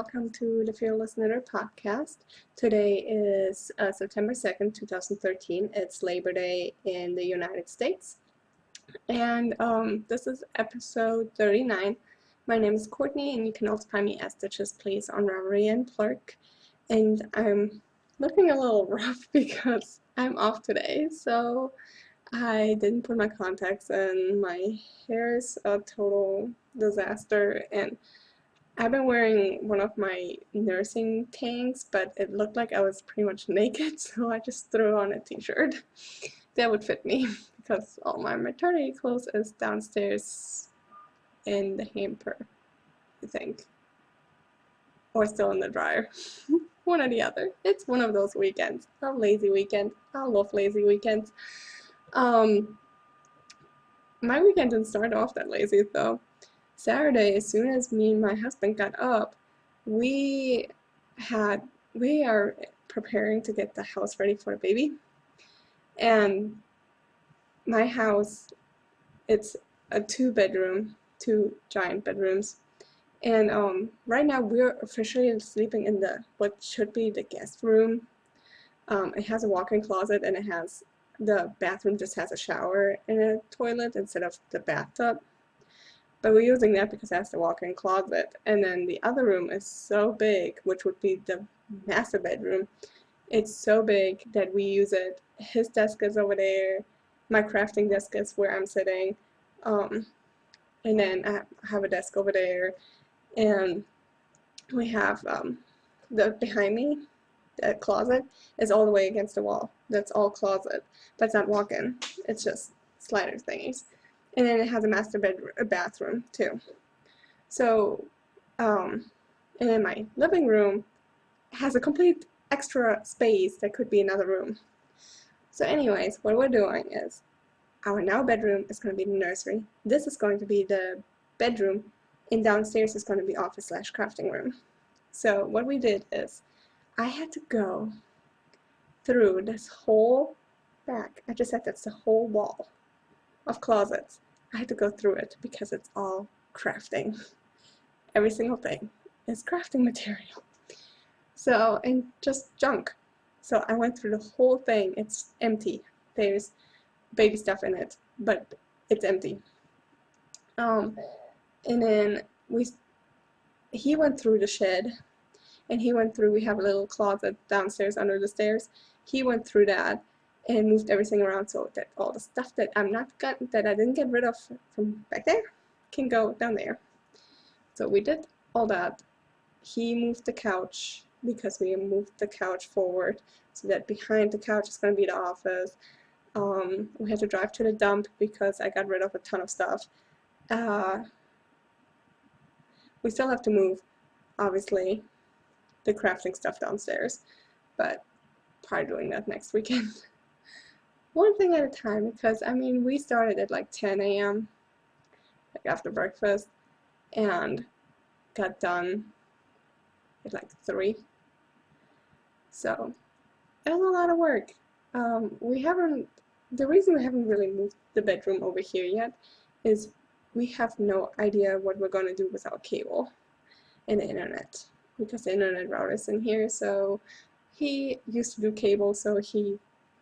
welcome to the Fearless Knitter podcast. Today is September 2nd, 2013. It's Labor Day in the United States. And this is episode 39. My name is Courtney, and you can also find me as Stitches Please on Ravelry and Plurk. And I'm looking a little rough because I'm off today, so I didn't put my contacts in. My hair is a total disaster, and I've been wearing one of my nursing tanks, but it looked like I was pretty much naked, so I just threw on a t-shirt that would fit me because all my maternity clothes is downstairs in the hamper, I think, or still in the dryer. One or the other. It's one of those weekends. A lazy weekend. I love lazy weekends. My weekend didn't start off that lazy though. Saturday, as soon as me and my husband got up, we are preparing to get the house ready for the baby. And my house, it's a 2-bedroom, 2 giant bedrooms. And right now we're officially sleeping in what should be the guest room. It has a walk-in closet, and the bathroom just has a shower and a toilet instead of the bathtub. But we're using that because it has the walk-in closet. And then the other room is so big, which would be the master bedroom. It's so big that we use it. His desk is over there. My crafting desk is where I'm sitting. And then I have a desk over there. And we have behind me, the closet is all the way against the wall. That's all closet. But it's not walk-in. It's just slider thingies. And then it has a master bathroom too. So, and then my living room has a complete extra space that could be another room. So anyways, what we're doing is, our now bedroom is going to be the nursery. This is going to be the bedroom, and downstairs is going to be office/crafting room. So what we did is, I had to go through this whole back. I just said that's the whole wall of closets. I had to go through it because it's all crafting. Every single thing is crafting material. So, and just junk. So I went through the whole thing. It's empty. There's baby stuff in it, but it's empty. And then he went through the shed, and we have a little closet downstairs under the stairs. He went through that and moved everything around so that all the stuff that I didn't get rid of from back there can go down there. So we did all that. He moved the couch because we moved the couch forward so that behind the couch is going to be the office. We had to drive to the dump because I got rid of a ton of stuff. We still have to move, obviously, the crafting stuff downstairs, but probably doing that next weekend. One thing at a time, because I mean we started at like 10 a.m. like after breakfast, and got done at like 3. So it was a lot of work. The reason we haven't really moved the bedroom over here yet is we have no idea what we're going to do with our cable and the internet, because the internet router is in here. So he used to do cable, so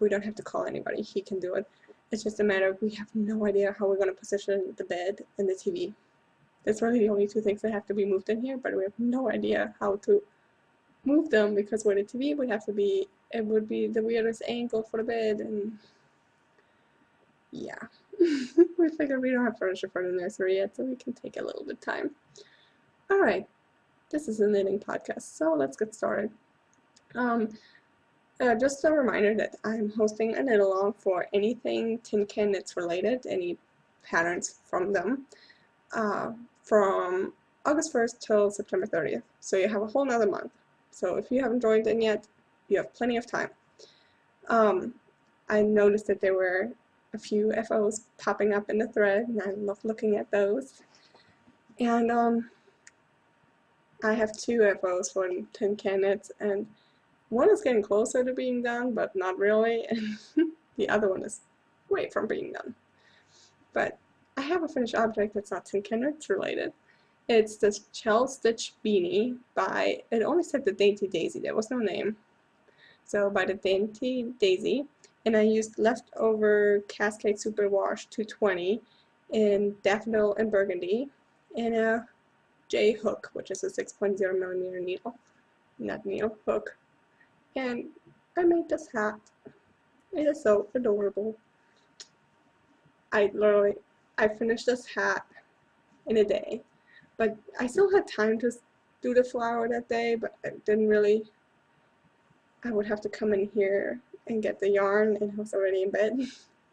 we don't have to call anybody. He can do it. It's just a matter of we have no idea how we're going to position the bed and the TV. That's really the only 2 things that have to be moved in here, but we have no idea how to move them, because where the TV would have to be, it would be the weirdest angle for the bed, and yeah. We figured we don't have furniture for the nursery yet, so we can take a little bit of time. Alright, this is a knitting podcast, so let's get started. Just a reminder that I'm hosting a knit along for anything tin can knits related, any patterns from them, from August 1st till September 30th. So you have a whole nother month. So if you haven't joined in yet, you have plenty of time. I noticed that there were a few FOs popping up in the thread, and I love looking at those. And I have 2 FOs for tin can knits, and one is getting closer to being done, but not really, and the other one is way from being done. But I have a finished object that's not tin can knits related, It's the Shell Stitch Beanie by, it only said the Dainty Daisy, there was no name. So by the Dainty Daisy, and I used leftover Cascade Superwash 220 in Daffodil and Burgundy, and a J hook, which is a 6.0 millimeter needle, not needle, hook. And I made this hat. It is so adorable. I finished this hat in a day, but I still had time to do the flower that day, but I didn't really. I would have to come in here and get the yarn, and I was already in bed.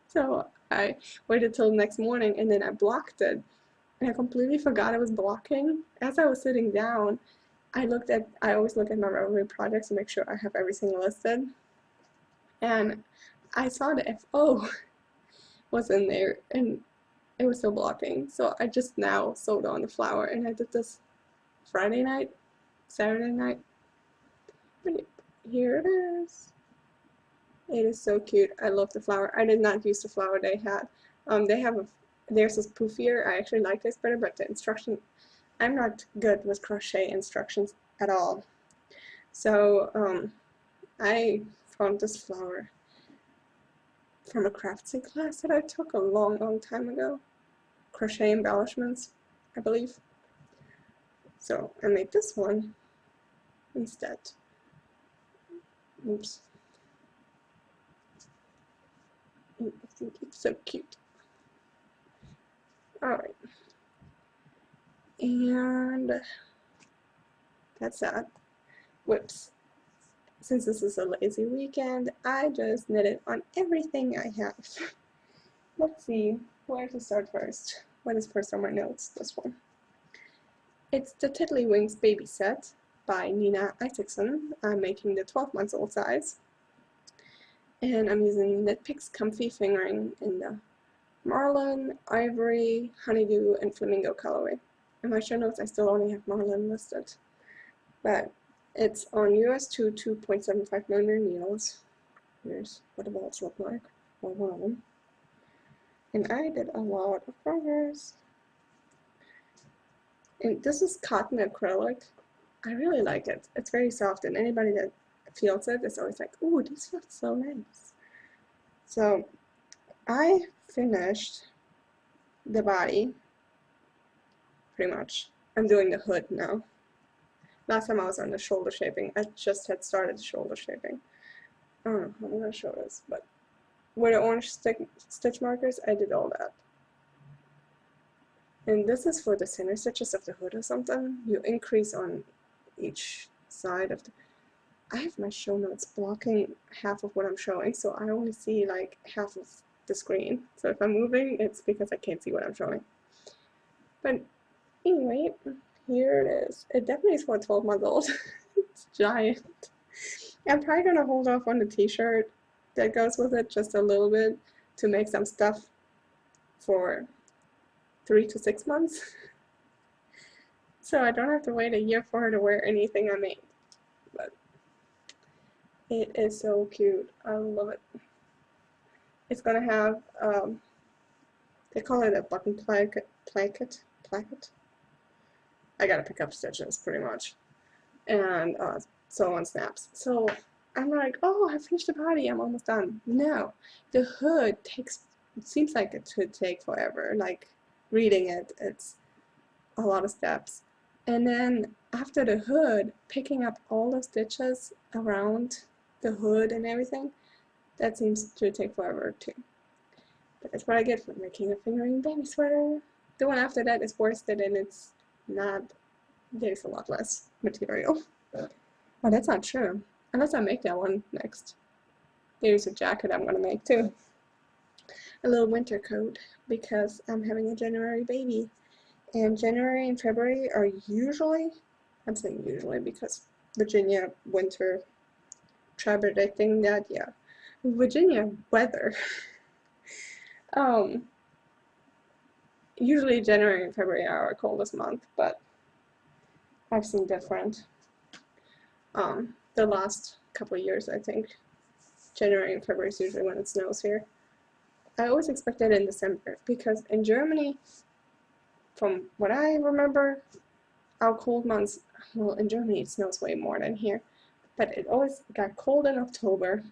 So I waited till the next morning, and then I blocked it, and I completely forgot I was blocking. As I was sitting down, I always look at my Ravelry projects to make sure I have everything listed, and I saw the FO was in there, and it was still blocking. So I just now sewed on the flower, and I did this Friday night, Saturday night. And here it is. It is so cute. I love the flower. I did not use the flower they had. Theirs is poofier. I actually like this better, but the instruction, I'm not good with crochet instructions at all. So I found this flower from a craftsy class that I took a long time ago. Crochet embellishments, I believe. So I made this one instead. Oops. I think it's so cute. Alright. And that's that. Whoops. Since this is a lazy weekend, I just knitted on everything I have. Let's see where to start first. What is first on my notes? This one. It's the Tiddlywinks baby set by Nina Isaacson. I'm making the 12-month-old size. And I'm using Knit Picks Comfy Fingering in the Marlin, Ivory, Honeydew, and Flamingo colorway. In my show notes, I still only have Marlin listed. But it's on US 2 2.75 millimeter needles. Here's what the balls look like, or one of them. And I did a lot of progress. And this is cotton acrylic. I really like it. It's very soft, and anybody that feels it is always like, ooh, this feels so nice. So I finished the body, pretty much. I'm doing the hood now. Last time I was on the shoulder shaping. I just had started the shoulder shaping. I don't know how I'm going to show this, but with the orange stitch markers, I did all that. And this is for the center stitches of the hood or something. You increase on each side of the... I have my show notes blocking half of what I'm showing, so I only see like half of the screen. So if I'm moving, it's because I can't see what I'm showing. But anyway, here it is. It definitely is for a 12-month-old. It's giant. I'm probably going to hold off on the t-shirt that goes with it just a little bit to make some stuff for 3 to 6 months. So I don't have to wait a year for her to wear anything I made. But it is so cute. I love it. It's going to have, they call it a button placket. I gotta pick up stitches pretty much. And sew on snaps. So I'm like, oh, I finished the body, I'm almost done. No, the hood takes, it seems like it should take forever. Like reading it, it's a lot of steps. And then after the hood, picking up all the stitches around the hood and everything, that seems to take forever too. But that's what I get for making a fingering baby sweater. The one after that is worsted, and it's not, there's a lot less material. Oh, that's not true. Unless I make that one next. There's a jacket I'm gonna make too. A little winter coat, because I'm having a January baby. And January and February are usually, I'm saying usually because Virginia winter, try predicting that, yeah. Virginia weather. Usually January and February are our coldest month, but I've seen different. The last couple of years, I think January and February is usually when it snows here. I always expect it in December, because in Germany, from what I remember, our cold months, well, in Germany it snows way more than here, but it always got cold in October,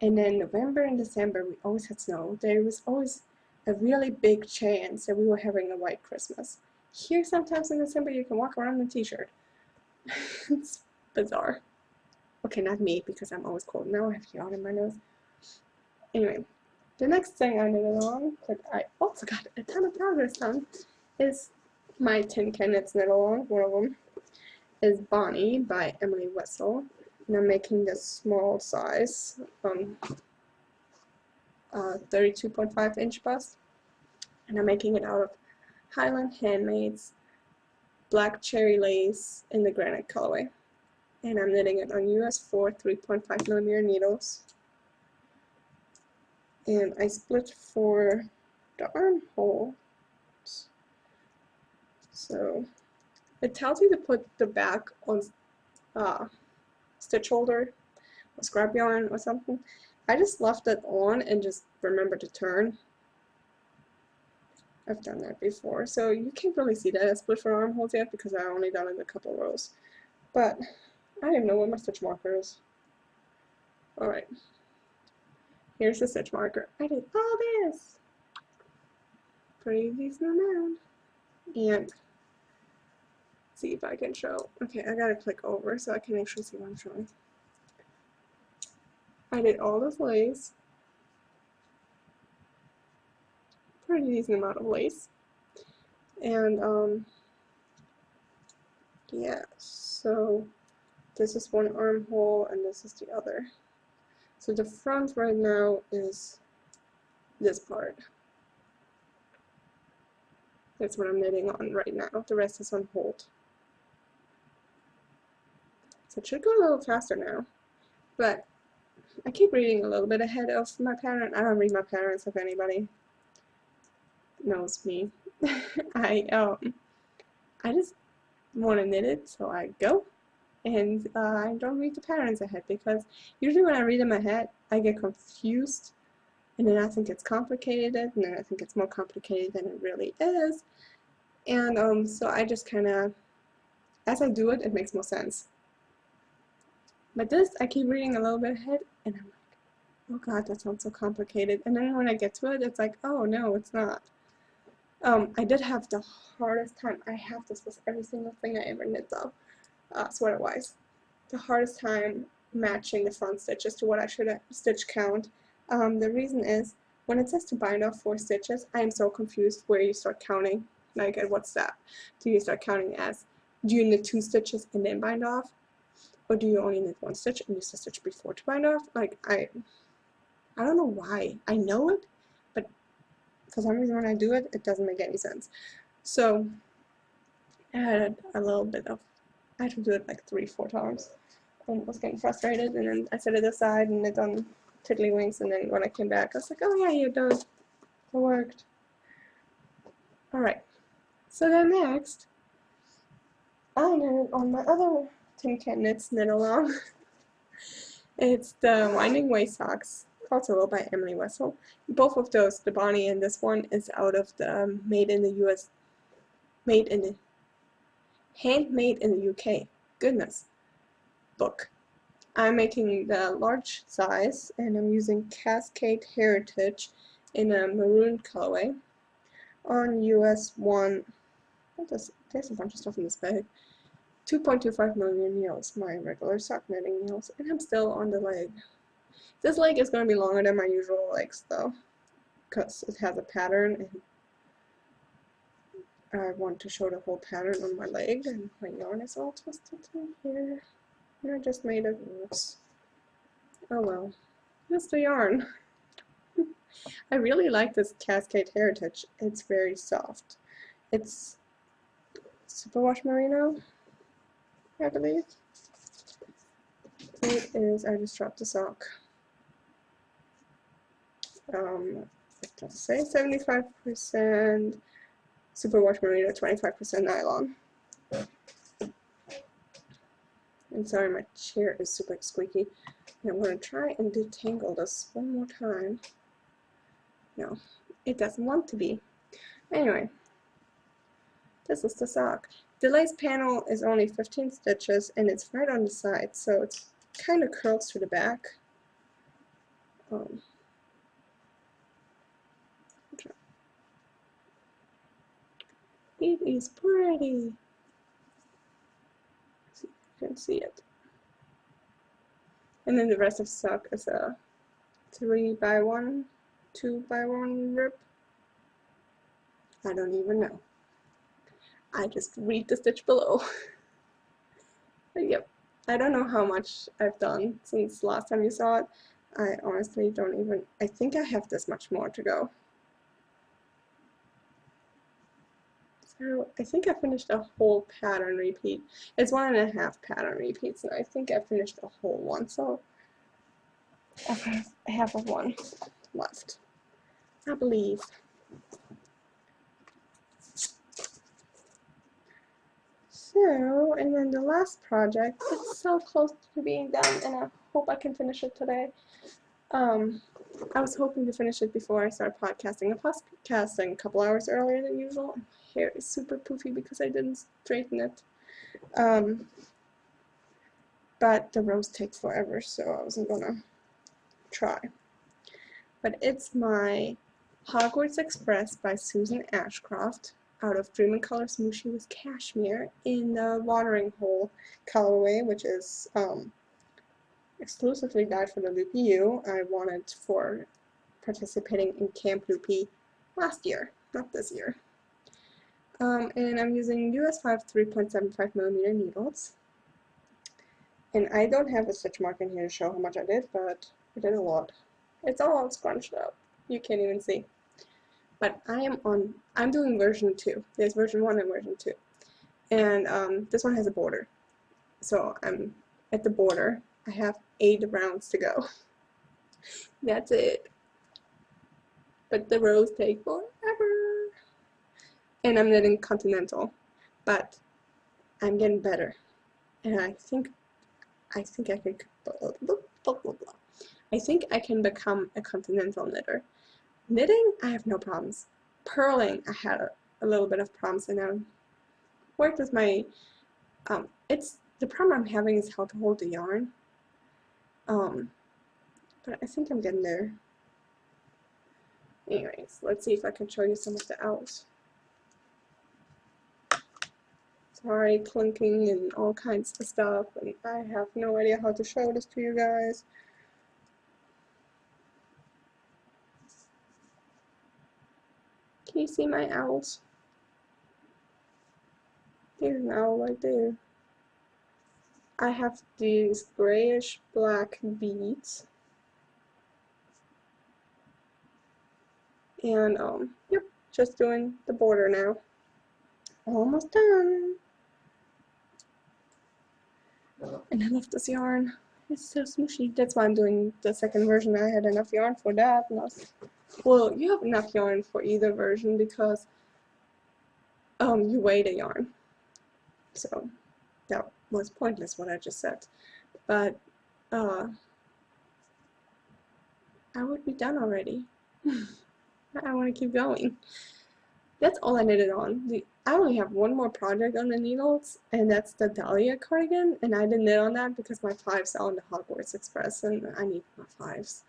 and then November and December we always had snow. There was always a really big chance that we were having a white Christmas. Here sometimes in December you can walk around in a t-shirt. It's bizarre. Okay, not me, because I'm always cold. Now I have yawn in my nose. Anyway, the next thing I knitted along, that I also got a ton of progress done, is my Tin Can Knits knit along. One of them is Bonnie by Emily Wessel, and I'm making this small size 32.5 inch bust, and I'm making it out of Highland Handmade's black cherry lace in the granite colorway, and I'm knitting it on US 4 3.5mm needles, and I split for the armhole. So it tells you to put the back on stitch holder or scrap yarn or something. I just left it on and just remember to turn. I've done that before, so you can't really see that I split for armholes yet because I only done it in a couple rows. But I don't even know where my stitch marker is. Alright, here's the stitch marker. I did all this! Pretty decent amount. And see if I can show. Okay, I gotta click over so I can actually see what I'm showing. I did all this lace. Pretty decent amount of lace. And yeah, so this is one armhole and this is the other. So the front right now is this part. That's what I'm knitting on right now. The rest is on hold. So it should go a little faster now. But I keep reading a little bit ahead of my pattern. I don't read my patterns if anybody knows me. I just want to knit it, so I go. And I don't read the patterns ahead because usually when I read them ahead, I get confused. And then I think it's complicated, and then I think it's more complicated than it really is. And so I just kind of, as I do it, it makes more sense. But this, I keep reading a little bit ahead, and I'm like, oh god, that sounds so complicated. And then when I get to it, it's like, oh no, it's not. I did have the hardest time. I have this with every single thing I ever knit though, sweater-wise. The hardest time matching the front stitches to what I should have stitch count. The reason is, when it says to bind off 4 stitches, I am so confused where you start counting. Like, at what step do you start counting as? Do you knit 2 stitches and then bind off? Or do you only knit 1 stitch and use the stitch before to bind off? Like, I don't know why. I know it, but for some reason when I do it, it doesn't make any sense. So, I had a little bit of, I had to do it like 3-4 times. And I was getting frustrated, and then I set it aside and knit on tiddlywinks, and then when I came back, I was like, oh yeah, you're done. It worked. Alright, so then next, I knitted on my other Tin Can Knits knit along. It's the Winding Way Socks, also by Emily Wessel. Both of those, the Bonnie and this one, is out of the Handmade in the UK, goodness, book. I'm making the large size, and I'm using Cascade Heritage in a maroon colorway on US 1, there's a bunch of stuff in this bag, 2.25mm needles, my regular sock knitting needles, and I'm still on the leg. This leg is going to be longer than my usual legs though, because it has a pattern, and I want to show the whole pattern on my leg, and my yarn is all twisted in here. And I just made it worse. Oh well. Just the yarn. I really like this Cascade Heritage. It's very soft. It's superwash merino, I believe. It is, I just dropped the sock. It does say 75% superwash merino, 25% nylon. And sorry, my chair is super squeaky. And I'm going to try and detangle this one more time. No, it doesn't want to be. Anyway, this is the sock. The lace panel is only 15 stitches and it's right on the side, so it's kind of curls to the back. It is pretty. See if you can see it. And then the rest of the sock is a 3x1, 2x1 rip. I don't even know. I just read the stitch below. But yep, I don't know how much I've done since last time you saw it. I honestly don't even, I think I have this much more to go. So I think I finished a whole pattern repeat. It's 1.5 pattern repeats, and I think I finished a whole one, so I have half of one left, I believe. So, and then the last project, it's so close to being done, and I hope I can finish it today. I was hoping to finish it before I started podcasting. I'm podcasting a couple hours earlier than usual. My hair is super poofy because I didn't straighten it. But the rows take forever, so I wasn't gonna try. But it's my Hogwarts Express by Susan Ashcroft out of Dream in Color Smoothie with Cashmere in the Watering Hole colorway, which is exclusively dyed for the Loopy U. I won it for participating in Camp Loopy last year, not this year. And I'm using US 5 3.75mm needles. And I don't have a stitch mark in here to show how much I did, but I did a lot. It's all scrunched up. You can't even see. But I'm doing version 2. There's version 1 and version 2. And this one has a border. So I'm at the border. I have 8 rounds to go. That's it. But the rows take forever. And I'm knitting continental. But I'm getting better. And I think I can become a continental knitter. Knitting, I have no problems. Purling, I had a little bit of problems, and I worked with my, it's, the problem I'm having is how to hold the yarn. But I think I'm getting there. Anyways, let's see if I can show you some of the owls. Sorry, clinking and all kinds of stuff, and I have no idea how to show this to you guys. Can you see my owls? There's an owl right there. I have these grayish black beads. And, yep, just doing the border now. Almost done. And I love this yarn. It's so smooshy. That's why I'm doing the second version. I had enough yarn for that. Well, you have enough yarn for either version because you weigh the yarn. So that was pointless what I just said. But I would be done already. I want to keep going. That's all I knitted on. I only have one more project on the needles, and that's the Dahlia cardigan, and I didn't knit on that because my 5s are on the Hogwarts Express, and I need my 5s.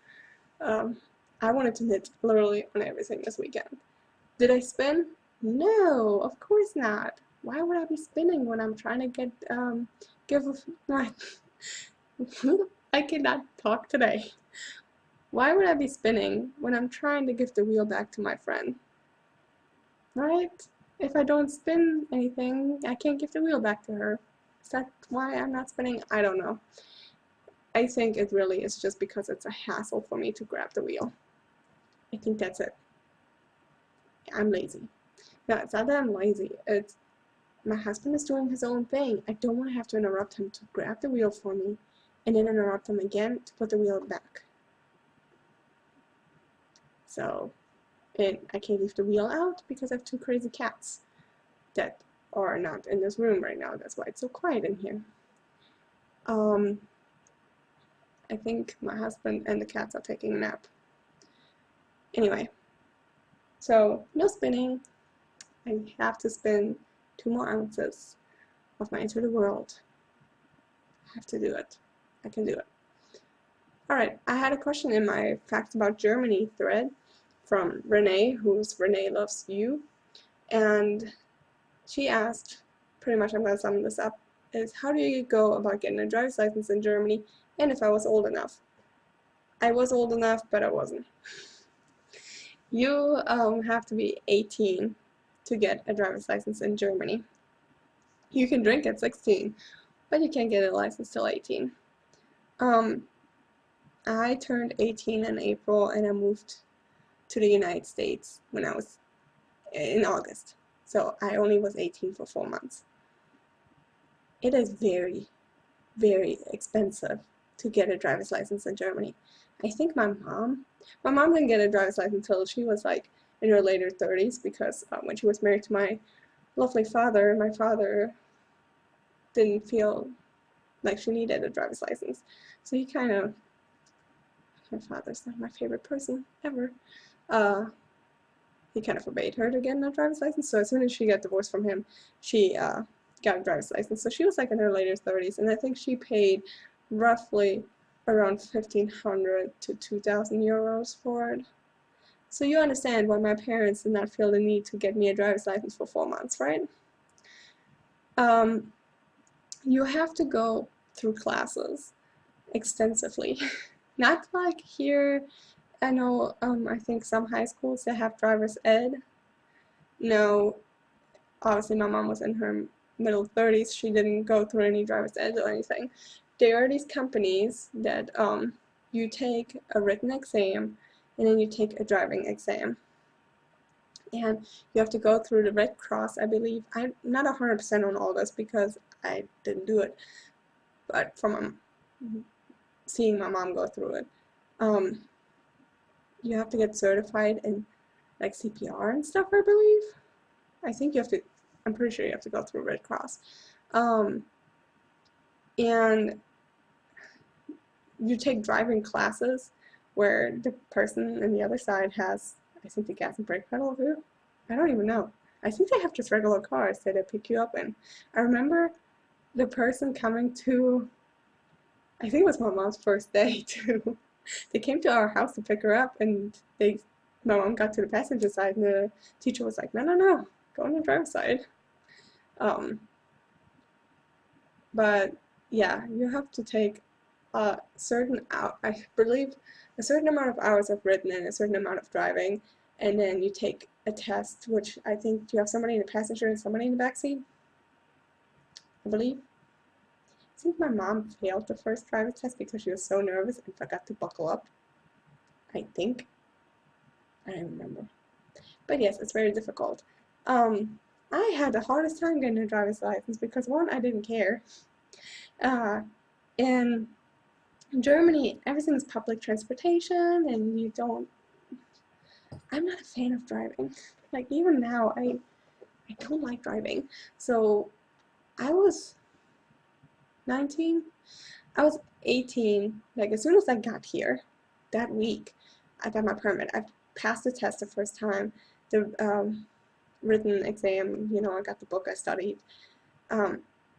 I wanted to knit literally on everything this weekend. Did I spin? No, of course not. Why would I be spinning when I'm trying to get, I cannot talk today. Why would I be spinning when I'm trying to give the wheel back to my friend? Right? If I don't spin anything, I can't give the wheel back to her. Is that why I'm not spinning? I don't know. I think it really is just because it's a hassle for me to grab the wheel. I think that's it. I'm lazy. No, it's not that I'm lazy. It's my husband is doing his own thing. I don't want to have to interrupt him to grab the wheel for me and then interrupt him again to put the wheel back. So, and I can't leave the wheel out because I have 2 crazy cats that are not in this room right now. That's why it's so quiet in here. I think my husband and the cats are taking a nap. Anyway, so no spinning. I have to spin 2 more ounces of my Into the World. I have to do it. I can do it. Alright, I had a question in my Facts About Germany thread from Renee, who's Renee Loves You, and she asked, pretty much I'm going to sum this up, is how do you go about getting a driver's license in Germany, and if I was old enough. I was old enough, but I wasn't. You have to be 18 to get a driver's license in Germany. You can drink at 16, but you can't get a license till 18. I turned 18 in April and I moved to the United States when I was in August. So I only was 18 for 4 months. It is very, very expensive to get a driver's license in Germany. I think my mom didn't get a driver's license until she was like in her later 30s because when she was married to my lovely father, my father didn't feel like she needed a driver's license. So he kind of, my father's not my favorite person ever, he kind of forbade her to get a driver's license. So as soon as she got divorced from him, she got a driver's license. So she was like in her later 30s, and I think she paid roughly around 1,500 to 2,000 euros for it. So you understand why my parents did not feel the need to get me a driver's license for 4 months, right? You have to go through classes extensively. Not like here, I know, I think some high schools that have driver's ed. No, obviously my mom was in her middle 30s. She didn't go through any driver's ed or anything. There are these companies that you take a written exam and then you take a driving exam. And you have to go through the Red Cross, I believe. I'm not 100% on all this because I didn't do it, but from seeing my mom go through it, you have to get certified in like CPR and stuff, I believe. I think you have to, I'm pretty sure you have to go through Red Cross. And you take driving classes where the person on the other side has, I think, the gas and brake pedal too. I don't even know. I think they have just regular cars that they pick you up in. I remember the person coming to, I think it was my mom's first day too. They came to our house to pick her up, and my mom got to the passenger side, and the teacher was like, no, go on the driver's side. But yeah, you have to take a certain I believe a certain amount of hours of written and a certain amount of driving, and then you take a test, which I think you have somebody in the passenger and somebody in the back seat, I believe. I think my mom failed the first driver's test because she was so nervous and forgot to buckle up. I think. I don't remember. But yes, it's very difficult. I had the hardest time getting a driver's license because, one, I didn't care. In Germany, everything's public transportation, and you don't. I'm not a fan of driving. Like, even now, I don't like driving. So, I was 19. I was 18. Like, as soon as I got here, that week, I got my permit. I passed the test the first time. The written exam, you know, I got the book, I studied.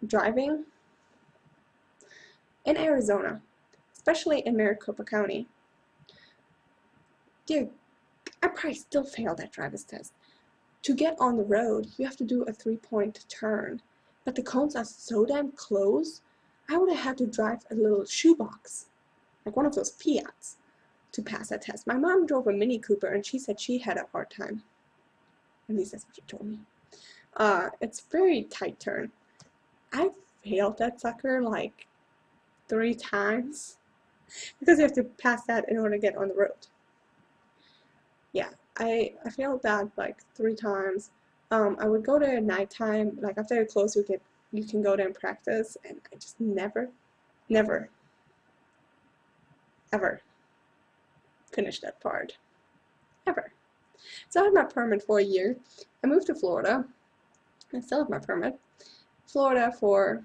Driving in Arizona, especially in Maricopa County, dude, I probably still failed that driver's test. To get on the road, you have to do a 3-point turn, but the cones are so damn close, I would have had to drive a little shoebox, like one of those Fiats, to pass that test. My mom drove a Mini Cooper, and she said she had a hard time. At least that's what she told me. It's a very tight turn. I failed that sucker like 3 times because you have to pass that in order to get on the road. Yeah, I failed that like 3 times. I would go there at nighttime, like after it closed, you can go there and practice, and I just never, ever finished that part. Ever. So I had my permit for a year. I moved to Florida. I still have my permit. Florida for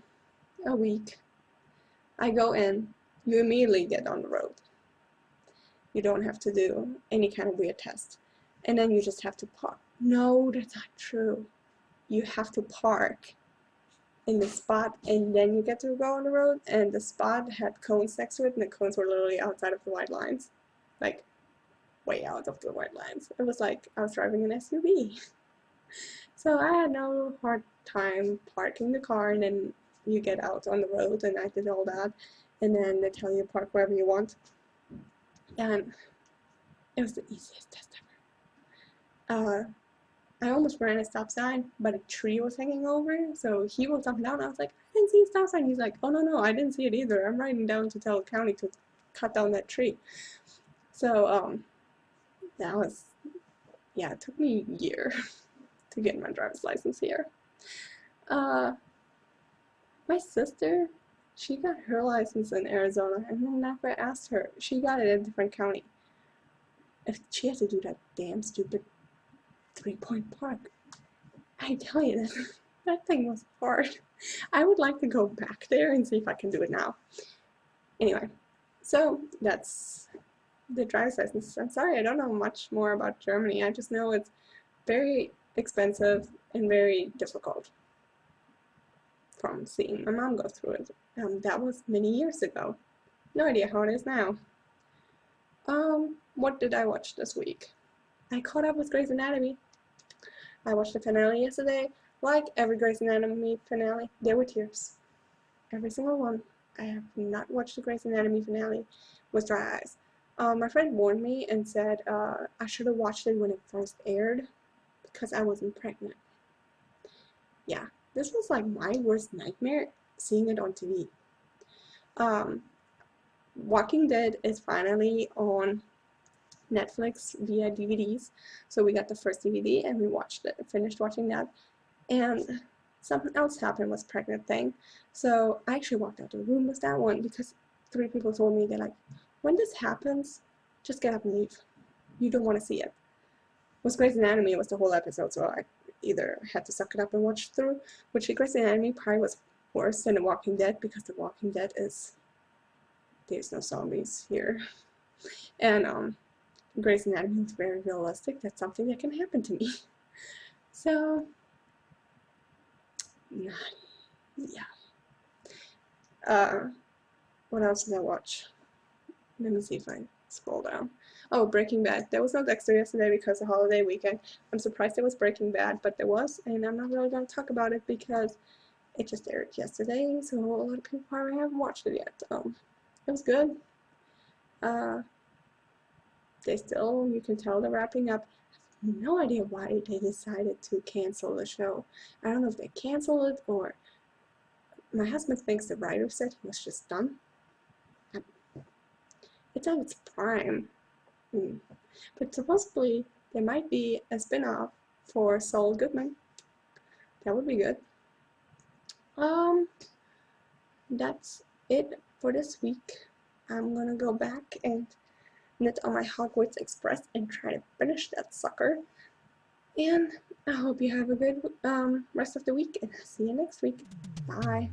a week. I go in. You immediately get on the road. You don't have to do any kind of weird test. And then you just have to park. No, that's not true. you have to park in the spot and then you get to go on the road, and the spot had cones next to it, and the cones were literally outside of the white lines, like way out of the white lines. It was like I was driving an SUV. So I had no hard time parking the car, and then you get out on the road, and I did all that, and then they tell you to park wherever you want, and it was the easiest test ever. I almost ran a stop sign, but a tree was hanging over, so he rolled up and down. I was like, I didn't see a stop sign. He's like, oh no, I didn't see it either. I'm riding down to tell the county to cut down that tree. So that was, yeah, it took me a year to get my driver's license here. My sister, she got her license in Arizona, and I never asked her. She got it in a different county. If she had to do that damn stupid 3-point park, I tell you, that thing was hard. I would like to go back there and see if I can do it now. Anyway, so that's the driver's license. I'm sorry, I don't know much more about Germany. I just know it's very expensive and very difficult from seeing my mom go through it. That was many years ago. No idea how it is now. What did I watch this week? I caught up with Grey's Anatomy. I watched the finale yesterday. Like every Grey's Anatomy finale, there were tears. Every single one. I have not watched the Grey's Anatomy finale with dry eyes. My friend warned me and said I should have watched it when it first aired because I wasn't pregnant. Yeah, this was like my worst nightmare, seeing it on TV. Walking Dead is finally on Netflix via DVDs, so we got the first DVD and we watched it, finished watching that, and something else happened with pregnant thing, so I actually walked out of the room with that one because 3 people told me, they're like, when this happens, just get up and leave. You don't want to see it. With Grey's Anatomy, it was the whole episode, so I either had to suck it up and watch through, which Grey's Anatomy probably was worse than The Walking Dead because The Walking Dead is, there's no zombies here, and Grey's Anatomy is very realistic. That's something that can happen to me. So, yeah. What else did I watch? Let me see if I scroll down. Oh, Breaking Bad. There was no Dexter yesterday because of holiday weekend. I'm surprised there was Breaking Bad, but there was, and I'm not really going to talk about it because it just aired yesterday, so a lot of people probably haven't watched it yet. It was good. You can tell they're wrapping up. I have no idea why they decided to cancel the show. I don't know if they canceled it or my husband thinks the writer said he was just done. It's at its prime. But supposedly there might be a spin-off for Saul Goodman. That would be good. That's it for this week. I'm gonna go back and knit on my Hogwarts Express and try to finish that sucker. And I hope you have a good rest of the week, and see you next week. Bye.